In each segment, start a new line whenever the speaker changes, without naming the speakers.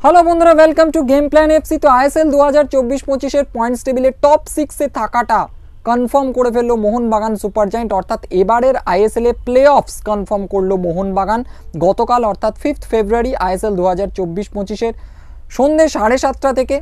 Hello বন্ধুরা, welcome to game plan FC. তো ISL 2024-25 tops টেবিলের টপ 6-এ থাকাটা কনফার্ম করে ফেললো মোহনবাগান সুপার জায়েন্ট, অর্থাৎ এবারের আইএসএল এ প্লে অফস কনফার্ম করলো মোহনবাগান গতকাল অর্থাৎ 5 ফেব্রুয়ারি আইএসএল 2024-25 সন্ধ্যে 7:30 থেকে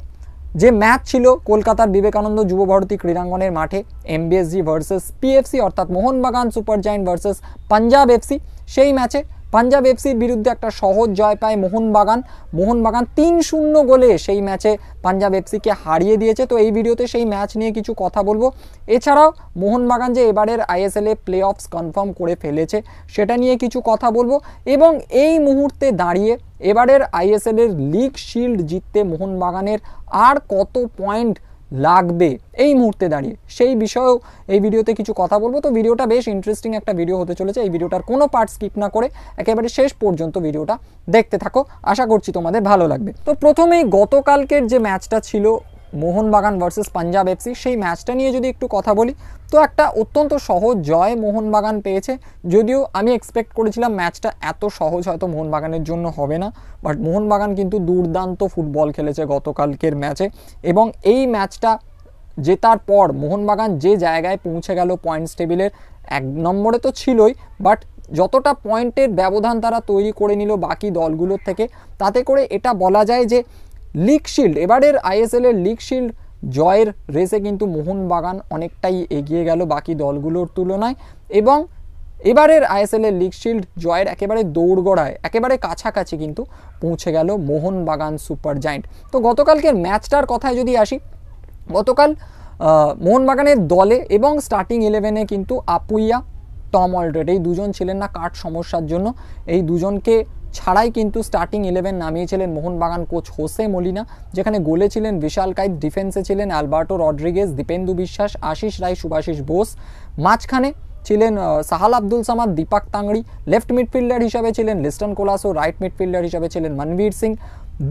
যে ম্যাচ ছিল কলকাতার বিবেকানন্দ যুবভারতী ক্রীড়াঙ্গনের মাঠে, এমবিএসজি ভার্সেস পিএফসি অর্থাৎ Mohun Bagan super giant versus Punjab FC. সেই ম্যাচে পাঞ্জাব এফসির বিরুদ্ধে একটা সহজ জয় পায় মোহনবাগান। 3-0 গোলে সেই ম্যাচে পাঞ্জাব এফসিকে হারিয়ে দিয়েছে। তো এই ভিডিওতে সেই ম্যাচ নিয়ে কিছু কথা বলবো। এছাড়াও মোহনবাগান যে এবারের আইএসএল এ প্লে অফস কনফার্ম করে ফেলেছে সেটা নিয়ে কিছু কথা বলবো, এবং এই মুহূর্তে দাঁড়িয়ে এবারের আইএসএল এর লিগ শিল্ড জিততে মোহনবাগানের আর কত পয়েন্ট লাগবে এই মুহূর্তে দাঁড়িয়ে সেই বিষয়েও এই ভিডিওতে কিছু কথা বলবো। তো ভিডিওটা বেশ ইন্টারেস্টিং একটা ভিডিও হতে চলেছে। এই ভিডিওটার কোনো পার্ট স্কিপ না করে একেবারে শেষ পর্যন্ত ভিডিওটা দেখতে থাকো, আশা করছি তোমাদের ভালো লাগবে। তো প্রথমেই গতকালকের যে ম্যাচটা ছিল মোহনবাগান ভার্সেস পাঞ্জাব এফসি, সেই ম্যাচটা নিয়ে যদি একটু কথা বলি, তো একটা অত্যন্ত সহজ জয় মোহনবাগান পেয়েছে। যদিও আমি এক্সপেক্ট করেছিলাম ম্যাচটা এত সহজ হয়তো মোহনবাগানের জন্য হবে না, বাট মোহনবাগান কিন্তু দুর্দান্ত ফুটবল খেলেছে গতকালকের ম্যাচে, এবং এই ম্যাচটা জেতার পর মোহনবাগান যে জায়গায় পৌঁছে গেল পয়েন্টস টেবিলের 1 নম্বরে তো ছিলই, বাট যতটা পয়েন্টের ব্যবধান তারা তৈরি করে নিল বাকি দলগুলোর থেকে, তাতে করে এটা বলা যায় যে লিগ শিল্ড, এবারের আইএসএল এর লিগ শিল্ড জয়ের রেসে কিন্তু মোহনবাগান অনেকটাই এগিয়ে গেল বাকি দলগুলোর তুলনায়, এবং এবারের আইএসএল এর লিগ শিল্ড জয়ের একেবারে দৌড়গড়ায় একেবারে কাছাকাছি কিন্তু পৌঁছে গেল মোহনবাগান সুপার জায়েন্ট। তো গতকালকের ম্যাচটার কথায় যদি আসি, গতকাল মোহনবাগানের দলে এবং স্টার্টিং 11-এ কিন্তু আপুইয়া, টম অলড্রেড এই দুজন ছিলেন না কাঠ সমস্যার জন্য। এই দুজনকে ছাড়াই কিন্তু স্টার্টিং 11 নামিয়েছিলেন মোহনবাগান কোচ হোসে মলিনা, যেখানে গোলে ছিলেন বিশাল কাইত, ডিফেন্সে ছিলেন অ্যালবার্টো রড্রিগেজ, দীপেন্দু বিশ্বাস, আশিস রায়, শুভাশিস বোস, মাঝখানে ছিলেন সাহাল আব্দুল সামাদ, দীপক তাংড়ি, লেফট মিডফিল্ডার হিসাবে ছিলেন লিস্টন কোলাসো, রাইট মিডফিল্ডার হিসাবে ছিলেন মনবীর সিং,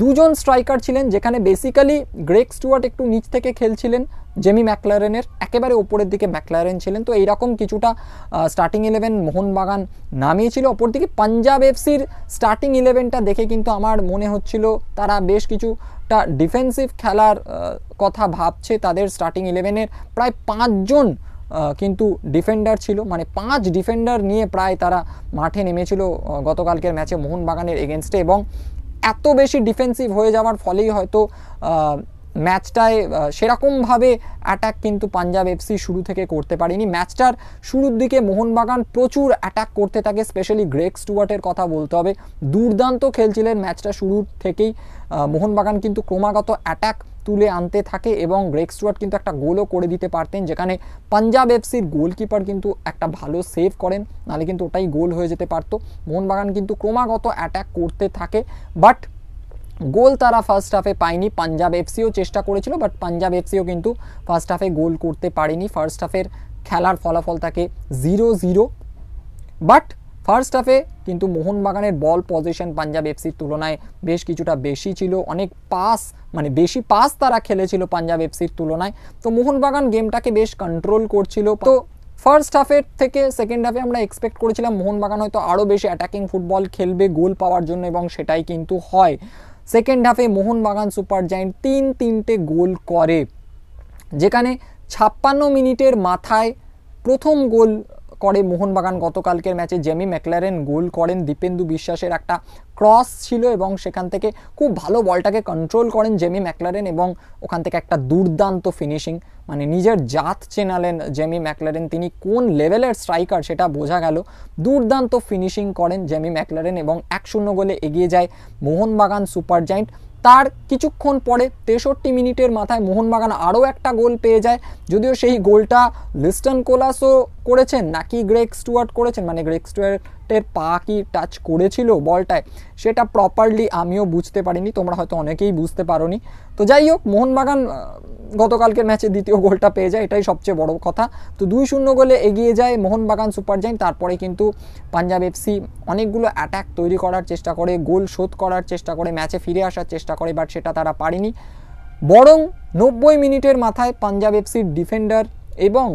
দুজন স্ট্রাইকার ছিলেন, যেখানে বেসিক্যালি গ্রেগ স্টুয়ার্ট একটু নিচ থেকে খেলছিলেন, জেমি ম্যাকলারেনের একেবারে ওপরের দিকে ম্যাকলারেন ছিলেন। তো এইরকম কিছুটা স্টার্টিং 11 মোহনবাগান নামিয়েছিল। অপরদিকে পাঞ্জাব এফসির স্টার্টিং 11টা দেখে কিন্তু আমার মনে হচ্ছিল তারা বেশ কিছুটা ডিফেন্সিভ খেলার কথা ভাবছে। তাদের স্টার্টিং 11-এর প্রায় 5 জন কিন্তু ডিফেন্ডার ছিল, মানে 5 ডিফেন্ডার নিয়ে প্রায় তারা মাঠে নেমেছিল গতকালকের ম্যাচে মোহনবাগানের এগেনস্টে, এবং এত বেশি ডিফেন্সিভ হয়ে যাওয়ার ফলেই হয়তো ম্যাচটায় সেরকমভাবে অ্যাটাক কিন্তু পাঞ্জাব এফসি শুরু থেকে করতে পারেনি। ম্যাচটার শুরুর দিকে মোহনবাগান প্রচুর অ্যাটাক করতে থাকে, স্পেশালি গ্রেগ স্টুয়ার্টের কথা বলতে হবে, দুর্দান্ত খেলছিলেন ম্যাচটা শুরুর থেকেই। মোহনবাগান কিন্তু ক্রমাগত অ্যাটাক তুলে আনতে থাকে, এবং গ্রেগ স্টুয়ার্ট কিন্তু একটা গোলও করে দিতে পারতেন, যেখানে পাঞ্জাব এফসির গোলকিপার কিন্তু একটা ভালো সেভ করেন, নাহলে কিন্তু ওটাই গোল হয়ে যেতে পারতো। মোহনবাগান কিন্তু ক্রমাগত অ্যাটাক করতে থাকে, বাট গোল তারা ফার্স্ট হাফে পায়নি। পাঞ্জাব এফসিও চেষ্টা করেছিল, বাট পাঞ্জাব এফসিও কিন্তু ফার্স্ট হাফে গোল করতে পারেনি। ফার্স্ট হাফের খেলার ফলাফল থাকে 0-0, বাট ফার্স্ট হাফে কিন্তু মোহনবাগানের বল পজিশন পাঞ্জাব এফসির তুলনায় বেশ কিছুটা বেশি ছিল, অনেক পাস, মানে বেশি পাস তারা খেলেছিল পাঞ্জাব এফসির তুলনায়। তো মোহনবাগান গেমটাকে বেশ কন্ট্রোল করছিল। তো ফার্স্ট হাফের থেকে সেকেন্ড হাফে আমরা এক্সপেক্ট করেছিলাম মোহনবাগান হয়তো আরও বেশি অ্যাটাকিং ফুটবল খেলবে গোল পাওয়ার জন্য, এবং সেটাই কিন্তু হয়। সেকেন্ড হাফে মোহনবাগান সুপার জায়েন্ট 3-3টে গোল করে, যেখানে 56 মিনিটের মাথায় প্রথম গোল করে মোহনবাগান গতকালকের ম্যাচে। জেমি ম্যাকলারেন গোল করেন, দীপেন্দু বিশ্বাসের একটা ক্রস ছিল এবং সেখান থেকে খুব ভালো বলটাকে কন্ট্রোল করেন জেমি ম্যাকলারেন, এবং ওখান থেকে একটা দুর্দান্ত ফিনিশিং, মানে নিজের জাত চেনালেন জেমি ম্যাকলারেন, তিনি কোন লেভেলের স্ট্রাইকার সেটা বোঝা গেল। দুর্দান্ত ফিনিশিং করেন জেমি ম্যাকলারেন, এবং 1-0 গোলে এগিয়ে যায় মোহনবাগান সুপার জায়েন্ট। তার কিছুক্ষণ পরে 63 মিনিটের মাথায় মোহনবাগান আরও একটা গোল পেয়ে যায়, যদিও সেই গোলটা লিস্টন কোলাসো করেছেন নাকি গ্রেগ স্টুয়ার্ট করেছেন, মানে গ্রেগ স্টুয়ার্টের পা কি টাচ করেছিল বলটায় সেটা প্রপারলি আমিও বুঝতে পারিনি, তোমরা হয়তো অনেকেই বুঝতে পারোনি। তো যাই হোক, মোহনবাগান গতকালকের ম্যাচে দ্বিতীয় গোলটা পেয়ে যায়, এটাই সবচেয়ে বড় কথা। তো 2-0 গোলে এগিয়ে যায় মোহনবাগান সুপার জায়েন্ট। তারপরে কিন্তু পাঞ্জাব এফসি অনেকগুলো অ্যাটাক তৈরি করার চেষ্টা করে, গোল শোধ করার চেষ্টা করে, ম্যাচে ফিরে আসার চেষ্টা করে, বাট সেটা তারা পারেনি। বরং 90 মিনিটের মাথায় পাঞ্জাব এফসির ডিফেন্ডার এবং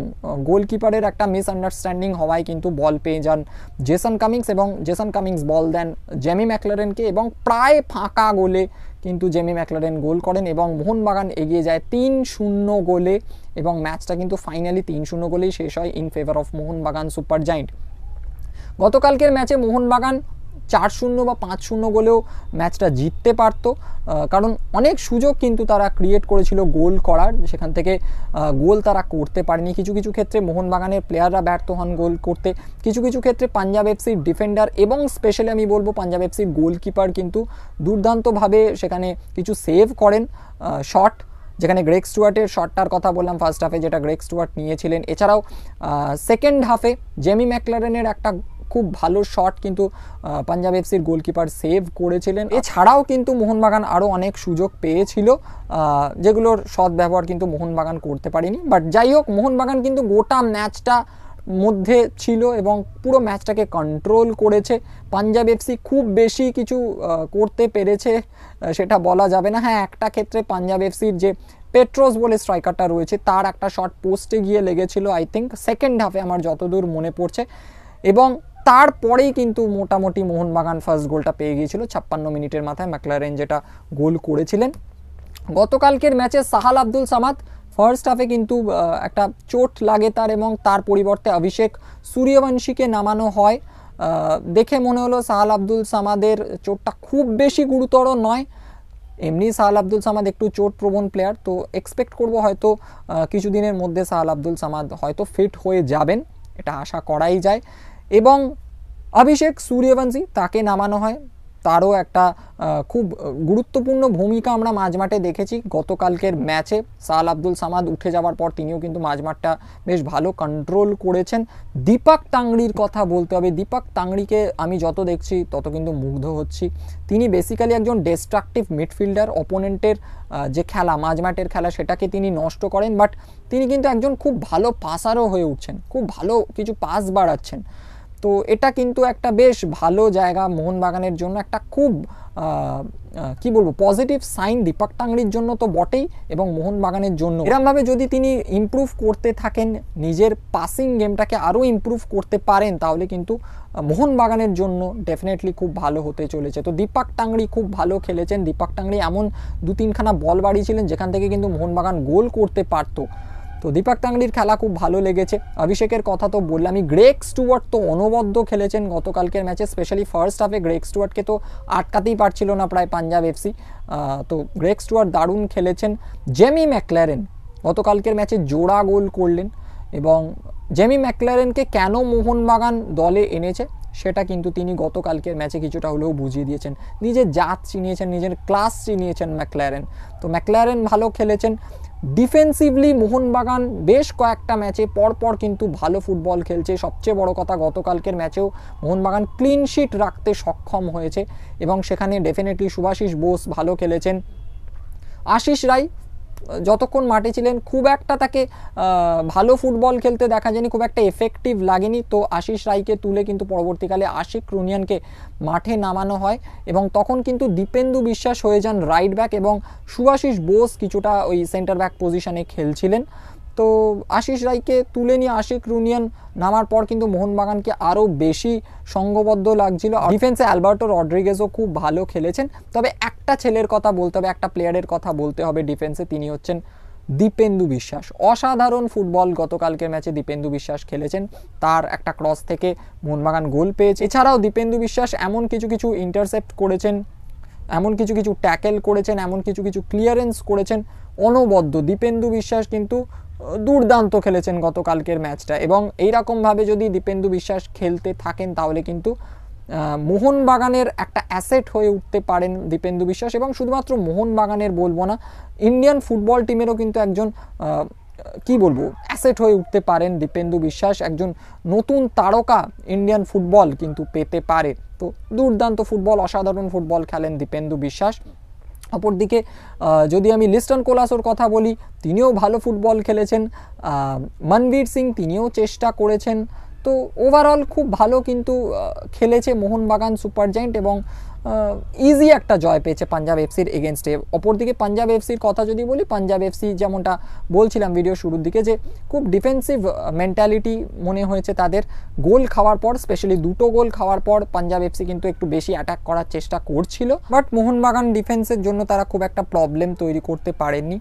গোলকিপারের একটা মিসআন্ডারস্ট্যান্ডিং হওয়ায় কিন্তু বল পেয়ে যান জেসন কামিংস, এবং জেসন কামিংস বল দেন জেমি ম্যাকলারেনকে এবং প্রায় ফাঁকা গোলে কিন্তু জেমি ম্যাকলারেন গোল করেন এবং মোহনবাগান এগিয়ে যায় 3-0 গোলে এবং ম্যাচটা কিন্তু ফাইনালি 3-0 গোলেই শেষ হয় in favour of Mohun Bagan super giant. গতকালকের ম্যাচে মোহনবাগান 4-0 বা 5-0 গোলেও ম্যাচটা জিততে পারতো, কারণ অনেক সুযোগ কিন্তু তারা ক্রিয়েট করেছিল গোল করার, সেখান থেকে গোল তারা করতে পারেনি। কিছু কিছু ক্ষেত্রে মোহনবাগানের প্লেয়াররা ব্যর্থ হন গোল করতে, কিছু কিছু ক্ষেত্রে পাঞ্জাব এফসির ডিফেন্ডার এবং স্পেশালি আমি বলবো পাঞ্জাব এফসির গোলকিপার কিন্তু দুর্দান্তভাবে সেখানে কিছু সেভ করেন শট, যেখানে গ্রেগ স্টুয়ার্টের শটটার কথা বললাম ফার্স্ট হাফে যেটা গ্রেগ স্টুয়ার্ট নিয়েছিলেন। এছাড়াও সেকেন্ড হাফে জেমি ম্যাকলারেনের একটা খুব ভালো শট কিন্তু পাঞ্জাব এফসির গোলকিপার সেভ করেছিলেন। এছাড়াও কিন্তু মোহনবাগান আরও অনেক সুযোগ পেয়েছিল যেগুলোর সদ্ব্যবহার কিন্তু মোহনবাগান করতে পারেনি। বাট যাই হোক, মোহনবাগান কিন্তু গোটা ম্যাচটা মধ্যে ছিল এবং পুরো ম্যাচটাকে কন্ট্রোল করেছে। পাঞ্জাব এফসি খুব বেশি কিছু করতে পেরেছে সেটা বলা যাবে না। হ্যাঁ, একটা ক্ষেত্রে পাঞ্জাব এফসির যে পেট্রোস বলে স্ট্রাইকারটা রয়েছে তার একটা শট পোস্টে গিয়ে লেগেছিল আই থিঙ্ক সেকেন্ড হাফে আমার যতদূর মনে পড়ছে, এবং তারপরেই কিন্তু মোটামুটি মোহনবাগান ফার্স্ট গোলটা পেয়ে গিয়েছিল 56 মিনিটের মাথায় ম্যাকলারেন যেটা গোল করেছিলেন। গতকালকের ম্যাচে সাহাল আব্দুল সামাদ ফার্স্ট হাফে কিন্তু একটা চোট লাগে তার এবং তার পরিবর্তে অভিষেক সূর্যবংশীকে নামানো হয়। দেখে মনে হলো সাহাল আব্দুল সামাদের চোটটা খুব বেশি গুরুতর নয়, এমনি সাহাল আব্দুল সামাদ একটু চোট প্রবণ প্লেয়ার, তো এক্সপেক্ট করব হয়তো কিছুদিনের মধ্যে সাহাল আব্দুল সামাদ হয়তো ফিট হয়ে যাবেন, এটা আশা করাই যায়। এবং অভিষেক সূর্যবংশী তাকে নামানো হয়, তারও একটা খুব গুরুত্বপূর্ণ ভূমিকা আমরা মাঝমাঠে দেখেছি গতকালকের ম্যাচে। সাহাল আব্দুল সামাদ উঠে যাওয়ার পর তিনিও কিন্তু মাঝমাঠটা বেশ ভালো কন্ট্রোল করেছেন। দীপক টাংরির কথা বলতে হবে, দীপক টাংরিকে আমি যত দেখছি তত কিন্তু মুগ্ধ হচ্ছি। তিনি বেসিক্যালি একজন ডিস্ট্রাকটিভ মিডফিল্ডার, অপোনেন্টের যে খেলা মাঝমাঠের খেলা সেটাকে তিনি নষ্ট করেন, বাট তিনি কিন্তু একজন খুব ভালো পাসারও হয়ে উঠছেন, খুব ভালো কিছু পাস বাড়াচ্ছেন। তো এটা কিন্তু একটা বেশ ভালো জায়গা মোহনবাগানের জন্য, একটা খুব কি বলবো পজিটিভ সাইন দীপক টাংরির জন্য তো বটেই এবং মোহনবাগানের জন্য। এরকমভাবে যদি তিনি ইমপ্রুভ করতে থাকেন, নিজের পাসিং গেমটাকে আরও ইমপ্রুভ করতে পারেন, তাহলে কিন্তু মোহনবাগানের জন্য ডেফিনেটলি খুব ভালো হতে চলেছে। তো দীপক টাংরি খুব ভালো খেলেছেন, দীপক টাংরি এমন 2-3খানা বল বাড়িয়েছিলেন যেখান থেকে কিন্তু মোহনবাগান গোল করতে পারতো। তো দীপক টাংরির খেলা খুব ভালো লেগেছে। অভিষেকের কথা তো বললামই, গ্রেগ স্টুয়ার্ট তো অনবদ্য খেলেছেন গতকালকের ম্যাচে, স্পেশালি ফার্স্ট হাফে গ্রেগ স্টুয়ার্টকে তো আটকাতেই পারছিল না প্রায় পাঞ্জাব এফসি, তো গ্রেগ স্টুয়ার্ট দারুণ খেলেছেন। জেমি ম্যাকলারেন গতকালকের ম্যাচে জোড়া গোল করলেন এবং জেমি ম্যাকলারেনকে কেন মোহনবাগান দলে এনেছে সেটা কিন্তু তিনি গতকালকের ম্যাচে কিছুটা হলেও বুঝিয়ে দিয়েছেন। নিজের জাত চিনিয়েছেন, নিজের ক্লাস চিনিয়েছেন ম্যাকলারেন। তো ম্যাকলারেন ভালো খেলেছেন। ডিফেন্সিভলি মোহনবাগান বেশ কয়েকটা ম্যাচে পরপর কিন্তু ভালো ফুটবল খেলছে। সবচেয়ে বড় কথা, গতকালকের ম্যাচেও মোহনবাগান ক্লিন শিট রাখতে সক্ষম হয়েছে এবং সেখানে ডেফিনেটলি শুভাশিস বোস ভালো খেলেছেন। আশিস রায় যতক্ষণ মাঠে ছিলেন খুব একটা তাকে ভালো ফুটবল খেলতে দেখা যায়নি, খুব একটা এফেক্টিভ লাগেনি। তো আশিস রায়কে তুলে কিন্তু পরবর্তীকালে আশিক রুনিয়ানকে মাঠে নামানো হয় এবং তখন কিন্তু দীপেন্দু বিশ্বাস হয়ে যান রাইট ব্যাক এবং শুভাশিস বোস কিছুটা ওই সেন্টার ব্যাক পজিশনে খেলছিলেন। তো আশিস রায়কে তুলে নিয়ে আশিক রুনিয়ান নামার পর কিন্তু মোহনবাগানকে আরও বেশি সংঘবদ্ধ লাগছিল। ডিফেন্সে অ্যালবার্টো রড্রিগেজও খুব ভালো খেলেছেন, তবে একটা ছেলের কথা বলতে হবে, একটা প্লেয়ারের কথা বলতে হবে ডিফেন্সে, তিনি হচ্ছেন দীপেন্দু বিশ্বাস। অসাধারণ ফুটবল গতকালকের ম্যাচে দীপেন্দু বিশ্বাস খেলেছেন, তার একটা ক্রস থেকে মোহনবাগান গোল পেয়েছে। এছাড়াও দীপেন্দু বিশ্বাস এমন কিছু কিছু ইন্টারসেপ্ট করেছেন, এমন কিছু কিছু ট্যাকেল করেছেন, এমন কিছু কিছু ক্লিয়ারেন্স করেছেন, অনবদ্য। দীপেন্দু বিশ্বাস কিন্তু দুর্দান্ত খেলেছেন গতকালকের ম্যাচটা এবং এইরকমভাবে যদি দীপেন্দু বিশ্বাস খেলতে থাকেন তাহলে কিন্তু মোহনবাগানের একটা অ্যাসেট হয়ে উঠতে পারেন দীপেন্দু বিশ্বাস। এবং শুধুমাত্র মোহনবাগানের বলবো না, ইন্ডিয়ান ফুটবল টিমেরও কিন্তু একজন কি বলবো অ্যাসেট হয়ে উঠতে পারেন দীপেন্দু বিশ্বাস। একজন নতুন তারকা ইন্ডিয়ান ফুটবল কিন্তু পেতে পারে। তো দুর্দান্ত ফুটবল, অসাধারণ ফুটবল খেলেন দীপেন্দু বিশ্বাস। অপরদিকে যদি আমি লিস্টন কোলাসোর কথা বলি, তিনিও ভালো ফুটবল খেলেছেন। মনবীর সিং তিনিও চেষ্টা করেছেন। তো ওভারঅল খুব ভালো কিন্তু খেলেছে মোহনবাগান সুপার জায়েন্ট এবং ইজি একটা জয় পেয়েছে পাঞ্জাব এফসির এগেনস্টে। অপরদিকে পাঞ্জাব এফসির কথা যদি বলি, পাঞ্জাব এফসি যেমনটা বলছিলাম ভিডিও শুরুর দিকে যে খুব ডিফেন্সিভ মেন্টালিটি মনে হয়েছে তাদের। গোল খাওয়ার পর, স্পেশালি দুটো গোল খাওয়ার পর পাঞ্জাব এফসি কিন্তু একটু বেশি অ্যাটাক করার চেষ্টা করছিল, বাট মোহনবাগান ডিফেন্সের জন্য তারা খুব একটা প্রবলেম তৈরি করতে পারেননি।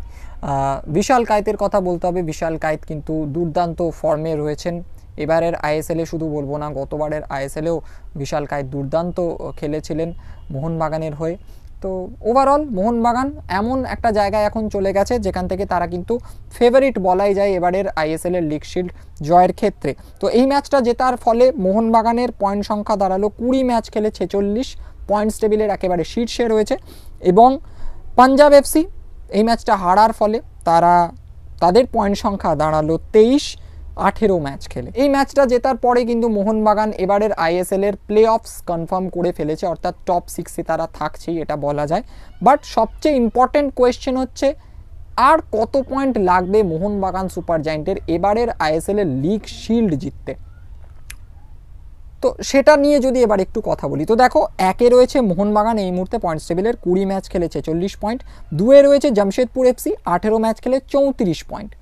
বিশাল কায়েতের কথা বলতে হবে, বিশাল কায়েত কিন্তু দুর্দান্ত ফর্মে রয়েছেন। এবারের আইএসএলে শুধু বলবো না, গতবারের আইএসএলেও বিশাল কায়েত দুর্দান্ত খেলেছিলেন মোহনবাগানের হয়ে। তো ওভারঅল মোহনবাগান এমন একটা জায়গায় এখন চলে গেছে যেখান থেকে তারা কিন্তু ফেভারিট বলাই যায় এবারের আইএসএলের লিগ শিল্ড জয়ের ক্ষেত্রে। তো এই ম্যাচটা জেতার ফলে মোহনবাগানের পয়েন্ট সংখ্যা দাঁড়ালো 20 ম্যাচ খেলে 46, পয়েন্টস টেবিলের একেবারে শীর্ষে রয়েছে। এবং পাঞ্জাব এফসি এই ম্যাচটা হারার ফলে তাদের পয়েন্ট সংখ্যা দাঁড়ালো 23, 18 ম্যাচ খেলে। এই ম্যাচটা জেতার পরে কিন্তু মোহনবাগান এবারের আইএসএল এর প্লে অফস কনফার্ম করে ফেলেছে, অর্থাৎ টপ 6-এ তারা থাকছেই এটা বলা যায়। বাট সবচেয়ে ইম্পর্টেন্ট কোয়েশ্চেন হচ্ছে আর কত পয়েন্ট লাগবে মোহনবাগান সুপার জায়েন্টের এবারের আইএসএল এর লিগ শিল্ড জিততে। তো সেটা নিয়ে যদি এবার একটু কথা বলি, তো দেখো 1-এ রয়েছে মোহনবাগান এই মুহূর্তে পয়েন্টস টেবিলের 20 ম্যাচ খেলে 46 পয়েন্ট। 2-এ রয়েছে জামশেদপুর এফসি 18 ম্যাচ খেলে 34 পয়েন্ট।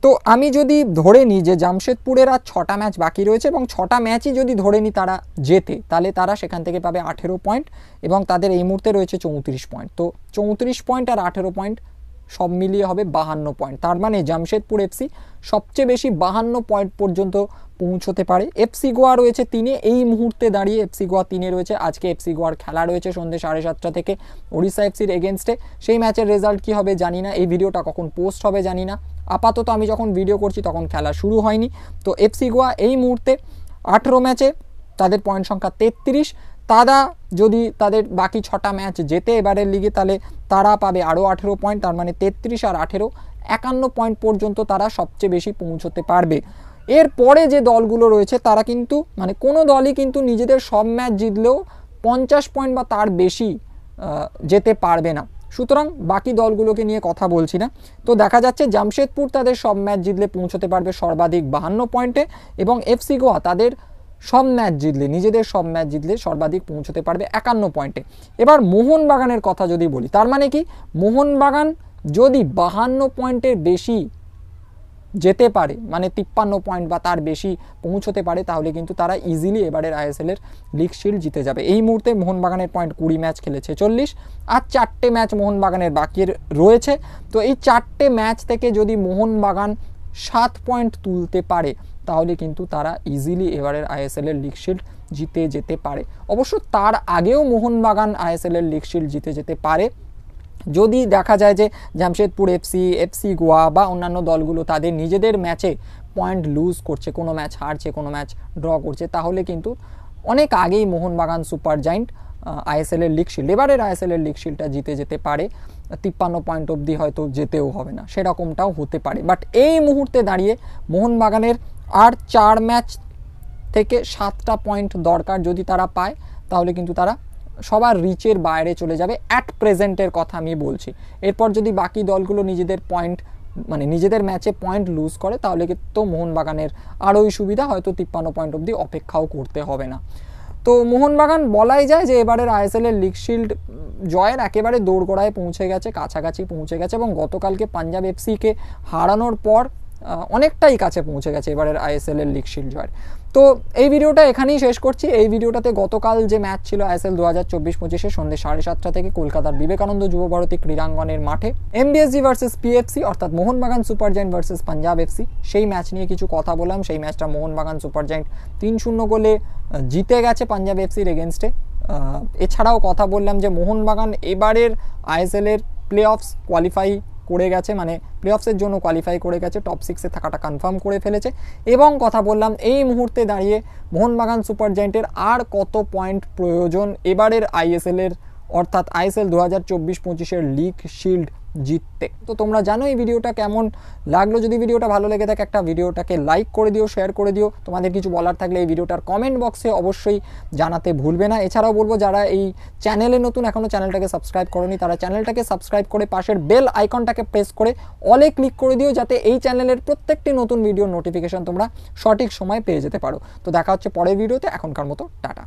তো আমি যদি ধরে নিই যে জামশেদপুরের আর 6টা ম্যাচ বাকি রয়েছে এবং 6টা ম্যাচই যদি ধরে নিই তারা জেতে, তাহলে তারা সেখান থেকে পাবে 18 পয়েন্ট এবং তাদের এই মুহূর্তে রয়েছে 34 পয়েন্ট। তো 34 পয়েন্ট আর 18 পয়েন্ট সব মিলিয়ে হবে 52 পয়েন্ট। তার মানে জামশেদপুর এফসি সবচেয়ে বেশি 52 পয়েন্ট পর্যন্ত পৌঁছতে পারে। এফসি গোয়া রয়েছে 3-এ এই মুহূর্তে দাঁড়িয়ে, এফসি গোয়া 3-এ রয়েছে। আজকে এফসি গোয়ার খেলা রয়েছে সন্ধ্যে 7:30 থেকে ওড়িশা এফসির এগেনস্টে। সেই ম্যাচের রেজাল্ট কী হবে জানি না, এই ভিডিওটা কখন পোস্ট হবে জানি না। আপাতত আমি যখন ভিডিও করছি তখন খেলা শুরু হয়নি। তো এফসি গোয়া এই মুহূর্তে 18 ম্যাচে তাদের পয়েন্ট সংখ্যা 33। তারা যদি তাদের বাকি 6টা ম্যাচ জেতে এবারের লিগে, তাহলে তারা পাবে আরও 18 পয়েন্ট। তার মানে 33 আর 18 51 পয়েন্ট পর্যন্ত তারা সবচেয়ে বেশি পৌঁছতে পারবে। এরপরে যে দলগুলো রয়েছে তারা কিন্তু মানে কোনো দলই কিন্তু নিজেদের সব ম্যাচ জিতলেও 50 পয়েন্ট বা তার বেশি যেতে পারবে না। সুতরাং বাকি দলগুলোকে নিয়ে কথা বলছি না। তো দেখা যাচ্ছে জামশেদপুর তাদের সব ম্যাচ জিতলে পৌঁছতে পারবে সর্বাধিক 52 পয়েন্টে এবং এফসি গোয়া তাদের সব ম্যাচ জিতলে, নিজেদের সব ম্যাচ জিতলে সর্বাধিক পৌঁছতে পারবে 51 পয়েন্টে। এবার মোহনবাগানের কথা যদি বলি, তার মানে কি মোহনবাগান যদি 52 পয়েন্টের বেশি যেতে পারে, মানে 53 পয়েন্ট বা তার বেশি পৌঁছতে পারে, তাহলে কিন্তু তারা ইজিলি এবারের আইএসএল এর লিগ শিল্ড জিতে যাবে। এই মুহূর্তে মোহনবাগানের পয়েন্ট 20 ম্যাচ খেলেছে 46, আর 4টে ম্যাচ মোহনবাগানের বাকি রয়েছে। তো এই 4টে ম্যাচ থেকে যদি মোহনবাগান 7 পয়েন্ট তুলতে পারে তাহলে কিন্তু তারা ইজিলি এবারের আইএসএল এর লিগ শিল্ড জিতে যেতে পারে। অবশ্য তার আগেও মোহনবাগান আইএসএল এর লিগ শিল্ড জিতে যেতে পারে যদি দেখা যায় যে জামশেদপুর এফসি, এফসি গোয়া বা অন্যান্য দলগুলো তাদের নিজেদের ম্যাচে পয়েন্ট লুজ করছে, কোনো ম্যাচ হারছে, কোনো ম্যাচ ড্র করছে, তাহলে কিন্তু অনেক আগেই মোহনবাগান সুপার জায়েন্ট আইএসএল এর লিগ শিল্ড, এবারের আইএসএল এর লিগ শিল্ডটা জিতে যেতে পারে। 53 পয়েন্ট অবধি হয়তো যেতেও হবে না, সেরকমটাও হতে পারে। বাট এই মুহূর্তে দাঁড়িয়ে মোহনবাগানের আর 4 ম্যাচ থেকে 7টা পয়েন্ট দরকার। যদি তারা পায় তাহলে কিন্তু তারা সবার রিচের বাইরে চলে যাবে, অ্যাট প্রেজেন্টের কথা আমি বলছি। এরপর যদি বাকি দলগুলো নিজেদের পয়েন্ট মানে নিজেদের ম্যাচে পয়েন্ট লুজ করে তাহলে কিন্তু মোহনবাগানের আরোই সুবিধা, হয়তো 53 পয়েন্ট অবধি অপেক্ষাও করতে হবে না। তো মোহনবাগান বলাই যায় যে এবারের আইএসএল এর লিগ শিল্ড জয়ের একেবারে দোরগোড়ায় পৌঁছে গেছে, কাছাকাছি পৌঁছে গেছে এবং গতকালকে পাঞ্জাব এফসিকে হারানোর পর অনেকটাই কাছে পৌঁছে গেছে এবারের আইএসএল এর লিগ শিল্ড জয়ের। তো এই ভিডিওটা এখানেই শেষ করছি। এই ভিডিওটাতে গতকাল যে ম্যাচ ছিল আইএসএল 2024-25 সন্ধ্যে 7:30 থেকে কলকাতার বিবেকানন্দ যুবভারতী ক্রীড়াঙ্গনের মাঠে এমবিএসজি ভার্সেস পিএফসি, অর্থাৎ Mohun Bagan super giant versus Punjab FC, সেই ম্যাচ নিয়ে কিছু কথা বললাম। সেই ম্যাচটা মোহনবাগান সুপার জায়েন্ট 3-0 গোলে জিতে গেছে পাঞ্জাব এফসির এগেনস্টে। এছাড়াও কথা বললাম যে মোহনবাগান এবারের আইএসএল এর প্লে অফস কোয়ালিফাই করে গেছে, মানে প্লে অফসের জন্য কোয়ালিফাই করে গেছে, টপ 6-এ থাকাটা কনফার্ম করে ফেলেছে। এবং কথা বললাম এই মুহূর্তে দাঁড়িয়ে মোহনবাগান সুপার জায়েন্টের আর কত পয়েন্ট প্রয়োজন এবারের আইএসএল এর, অর্থাৎ আইএসএল 2024-25 লিগ শিল্ড জিততে। তো তোমরা জানো এই ভিডিওটা কেমন লাগলো, যদি ভিডিওটা ভালো লেগে থাকে একটা ভিডিওটাকে লাইক করে দিও, শেয়ার করে দিও। তোমাদের কিছু বলার থাকলে এই ভিডিওটার কমেন্ট বক্সে অবশ্যই জানাতে ভুলবে না। এছাড়াও বলবো যারা এই চ্যানেলে নতুন, এখনও চ্যানেলটাকে সাবস্ক্রাইব করোনি, তারা চ্যানেলটাকে সাবস্ক্রাইব করে পাশের বেল আইকনটাকে প্রেস করে অলে ক্লিক করে দিও, যাতে এই চ্যানেলের প্রত্যেকটি নতুন ভিডিওর নোটিফিকেশন তোমরা সঠিক সময় পেয়ে যেতে পারো। তো দেখা হচ্ছে পরের ভিডিওতে, এখনকার মতো টাটা।